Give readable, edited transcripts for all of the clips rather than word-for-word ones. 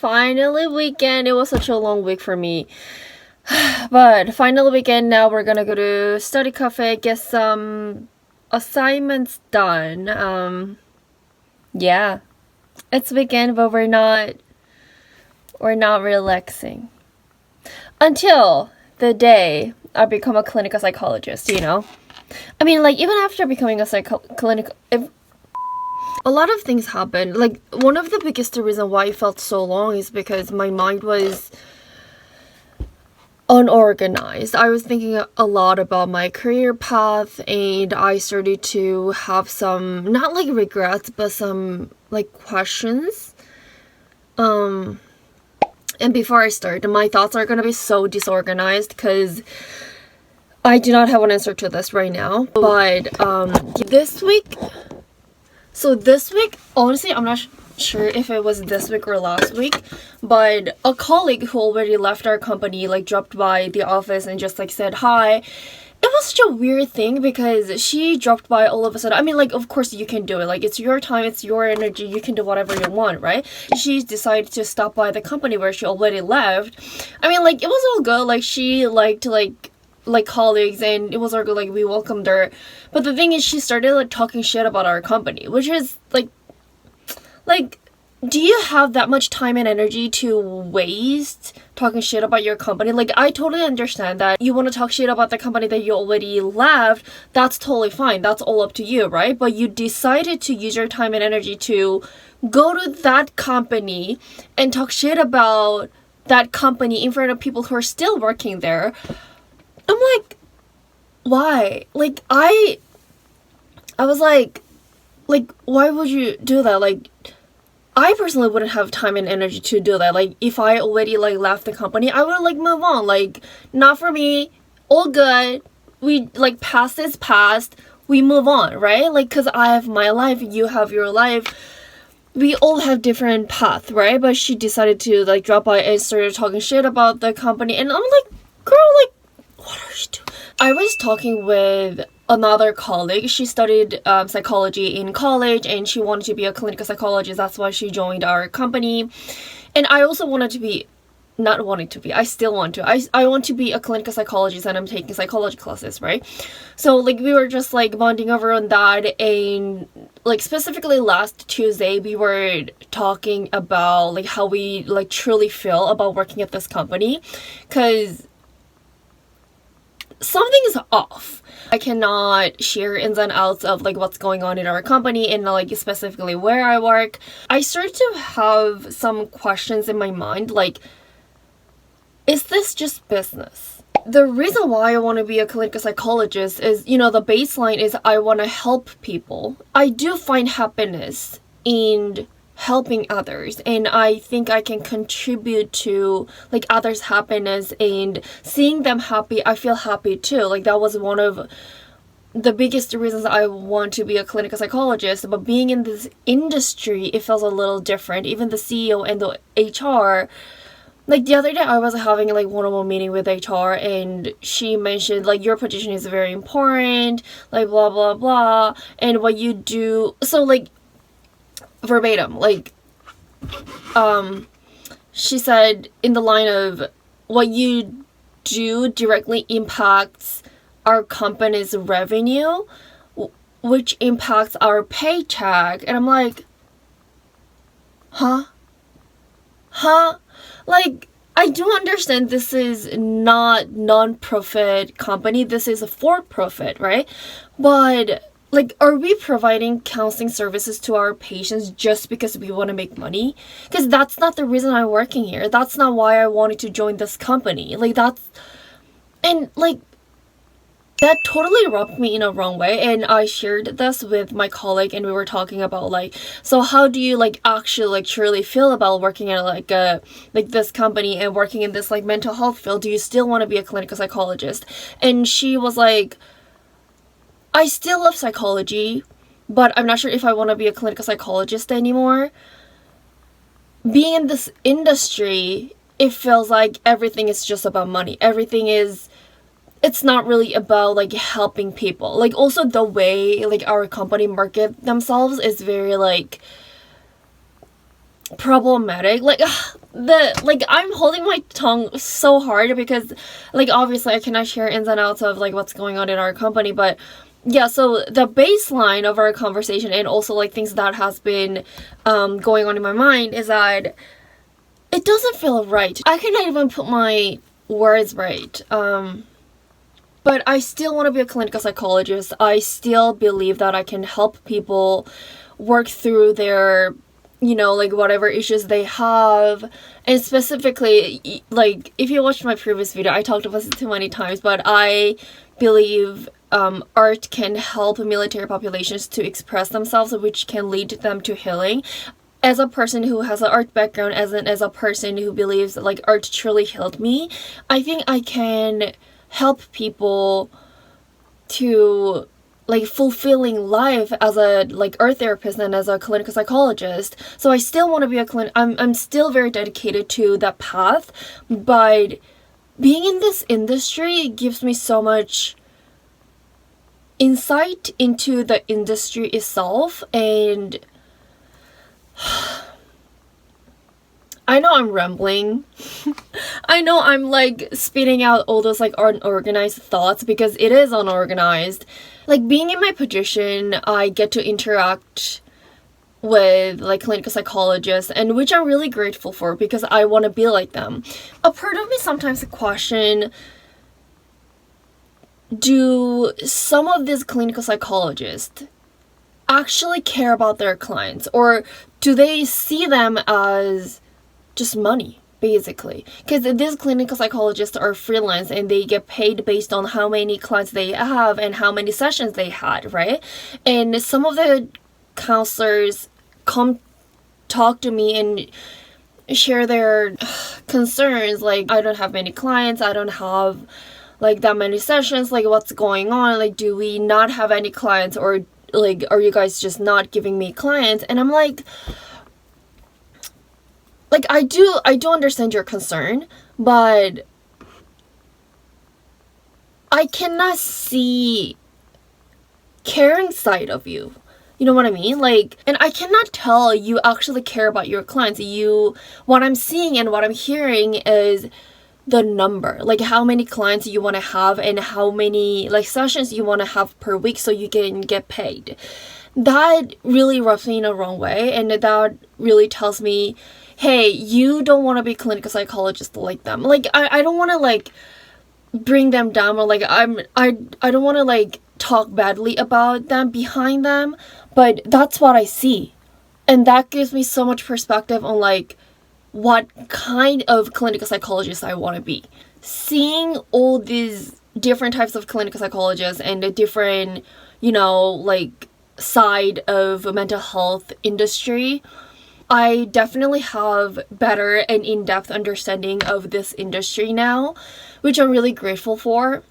Finally weekend. It was such a long week for me. But finally weekend, now we're gonna go to study cafe, get some assignments done. Yeah. It's weekend, but we're not relaxing. Until the day I become a clinical psychologist, you know? I mean, like, even after becoming a clinical, a lot of things happened. Like, one of the biggest reason why it felt so long is because my mind was unorganized. I was thinking a lot about my career path, and I started to have some, not like regrets, but some like questions. And before I start, my thoughts are gonna be so disorganized because I do not have an answer to this right now. But this week, honestly, I'm not sure if it was this week or last week, but a colleague who already left our company like dropped by the office and just like said hi. It was such a weird thing because she dropped by all of a sudden. I mean, like, of course you can do it. Like, it's your time, it's your energy, you can do whatever you want, right? She decided to stop by the company where she already left. I mean, like, it was all good. Like, she liked like colleagues, and it was all good. Like, we welcomed her. But the thing is, she started like talking shit about our company, which is like, do you have that much time and energy to waste talking shit about your company? Like, I totally understand that you want to talk shit about the company that you already left. That's totally fine. That's all up to you, right? But you decided to use your time and energy to go to that company and talk shit about that company in front of people who are still working there. I'm like, why? Like, I was like, why would you do that? Like, I personally wouldn't have time and energy to do that. Like, if I already like left the company, I would like move on. Like, not for me. All good. We like past is past. We move on, right? Like, cause I have my life, you have your life. We all have different paths, right? But she decided to like drop by and started talking shit about the company, and I'm like, girl, like, what are you doing? I was talking with another colleague. She studied psychology in college, and she wanted to be a clinical psychologist. That's why she joined our company. And I also wanted to be, not wanting to be, I still want to. I want to be a clinical psychologist, and I'm taking psychology classes, right? So like we were just like bonding over on that, and like specifically last Tuesday we were talking about like how we like truly feel about working at this company, because something is off. I cannot share ins and outs of like what's going on in our company and like specifically where I work. I start to have some questions in my mind, like, is this just business? The reason why I want to be a clinical psychologist is, you know, the baseline is I want to help people. I do find happiness in helping others, and I think I can contribute to like others' happiness, and seeing them happy, I feel happy too. Like, that was one of the biggest reasons I want to be a clinical psychologist. But being in this industry, it feels a little different. Even the CEO and the HR, like the other day I was having like one-on-one meeting with HR, and she mentioned like your position is very important, like blah blah blah, and what you do. So like verbatim, like she said in the line of, what you do directly impacts our company's revenue, which impacts our paycheck. And I'm like, huh? Like, I do understand this is not non-profit company, this is a for-profit, right? But like, are we providing counseling services to our patients just because we want to make money? Because that's not the reason I'm working here. That's not why I wanted to join this company. Like, and like, that totally rubbed me in a wrong way. And I shared this with my colleague, and we were talking about like, so how do you like actually like truly feel about working at like this company and working in this like mental health field? Do you still want to be a clinical psychologist? And she was like, I still love psychology, but I'm not sure if I want to be a clinical psychologist anymore. Being in this industry, it feels like everything is just about money. It's not really about like helping people. Like, also the way like our company market themselves is very like problematic. Like, I'm holding my tongue so hard because like obviously I cannot share ins and outs of like what's going on in our company, but yeah, so the baseline of our conversation and also like things that has been going on in my mind is that it doesn't feel right. I cannot even put my words right. But I still want to be a clinical psychologist. I still believe that I can help people work through their, like whatever issues they have. And specifically, like if you watched my previous video, I talked about it too many times, but I believe art can help military populations to express themselves, which can lead them to healing. As a person who has an art background, as a person who believes that, like, art truly healed me, I think I can help people to like fulfilling life as a like art therapist and as a clinical psychologist. So I still want to be I'm still very dedicated to that path, but being in this industry gives me so much insight into the industry itself. And I know I'm rambling. I know I'm like spitting out all those like unorganized thoughts because it is unorganized. Like being in my position, I get to interact with like clinical psychologists, and which I'm really grateful for because I want to be like them. A part of me sometimes question, do some of these clinical psychologists actually care about their clients, or do they see them as just money, basically? Because these clinical psychologists are freelance and they get paid based on how many clients they have and how many sessions they had, right? And some of the counselors come talk to me and share their concerns, like, I don't have many clients, I don't have like that many sessions, like what's going on, like do we not have any clients, or like are you guys just not giving me clients? And I'm like I do understand your concern, but I cannot see caring side of you. You know what I mean? Like, and I cannot tell you actually care about your clients. What I'm seeing and what I'm hearing is the number, like how many clients you want to have and how many like sessions you want to have per week so you can get paid. That really rubs me in a wrong way, and that really tells me, hey, you don't want to be a clinical psychologist like them. Like I don't want to like bring them down, or like I don't want to like talk badly about them behind them, but that's what I see. And that gives me so much perspective on like what kind of clinical psychologist I want to be. Seeing all these different types of clinical psychologists and the different, like side of mental health industry, I definitely have better and in-depth understanding of this industry now, which I'm really grateful for.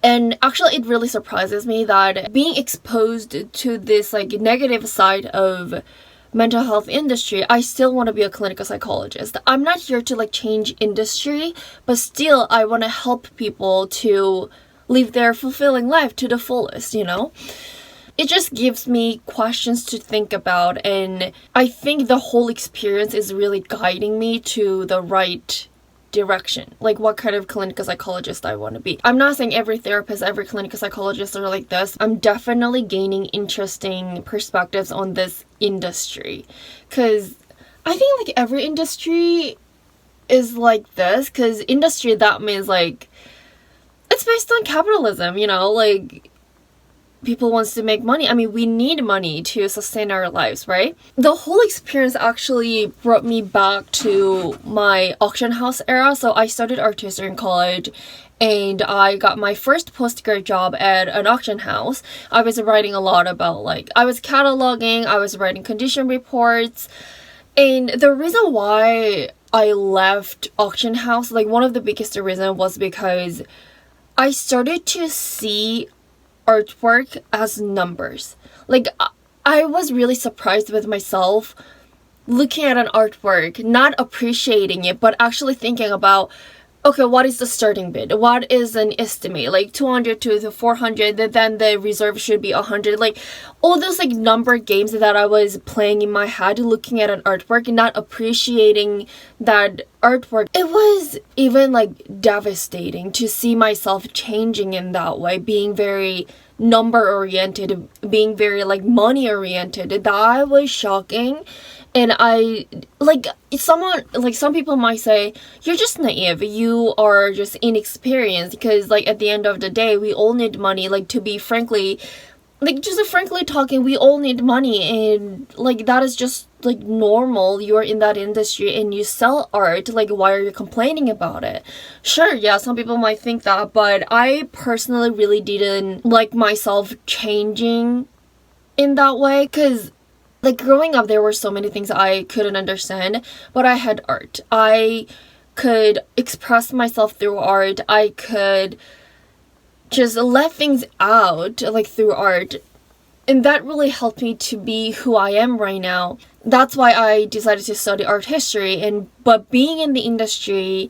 And actually, it really surprises me that being exposed to this like negative side of mental health industry, I still want to be a clinical psychologist. I'm not here to like change industry, but still I want to help people to live their fulfilling life to the fullest, It just gives me questions to think about, and I think the whole experience is really guiding me to the right direction, like what kind of clinical psychologist I want to be. I'm not saying every therapist, every clinical psychologist are like this. I'm definitely gaining interesting perspectives on this industry, because I think like every industry is like this, because industry, that means like it's based on capitalism, like people wants to make money. I mean, we need money to sustain our lives, right? The whole experience actually brought me back to my auction house era. So I studied art history in college, and I got my first postgrad job at an auction house. I was writing a lot about I was cataloging, I was writing condition reports. And the reason why I left auction house, one of the biggest reasons was because I started to see artwork as numbers. I was really surprised with myself looking at an artwork, not appreciating it, but actually thinking about, okay, what is the starting bid? What is an estimate? Like 200 to the 400, then the reserve should be 100. Like all those like number games that I was playing in my head, looking at an artwork and not appreciating that artwork. It was even like devastating to see myself changing in that way, being very number oriented, being very like money oriented. That was shocking. And I like some people might say you're just naive, you are just inexperienced, because like at the end of the day we all need money. Like to be frankly, like just frankly talking, we all need money, and like that is just like normal. You're in that industry and you sell art, like why are you complaining about it? Sure, yeah, some people might think that, but I personally really didn't like myself changing in that way, because like growing up there were so many things I couldn't understand, but I had art. I could express myself through art. I could just let things out like through art, and that really helped me to be who I am right now. That's why I decided to study art history, but being in the industry,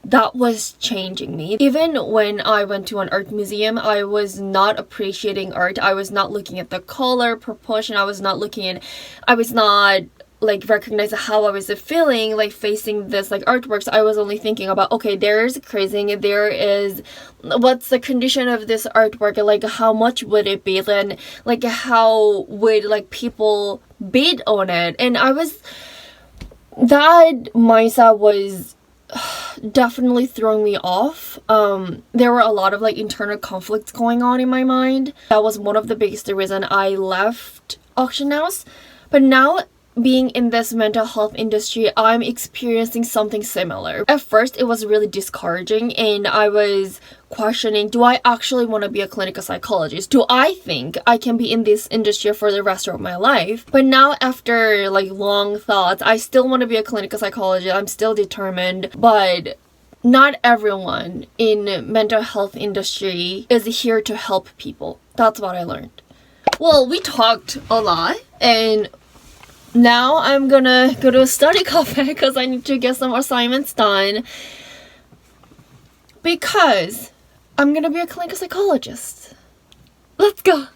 that was changing me. Even when I went to an art museum, I was not appreciating art. I was not looking at the color proportion. I was not like recognizing how I was feeling like facing this like artworks. I was only thinking about, okay, there's crazing, there is what's the condition of this artwork, like how much would it be, then like how would like people bid on it. And that mindset was definitely throwing me off. There were a lot of like internal conflicts going on in my mind. That was one of the biggest reason I left auction house. But now, being in this mental health industry, I'm experiencing something similar. At first, it was really discouraging, and I was questioning, do I actually want to be a clinical psychologist? Do I think I can be in this industry for the rest of my life? But now, after like long thoughts, I still want to be a clinical psychologist. I'm still determined, but not everyone in mental health industry is here to help people. That's what I learned. Well, we talked a lot, and now I'm gonna go to a study cafe because I need to get some assignments done, because I'm gonna be a clinical psychologist. Let's go!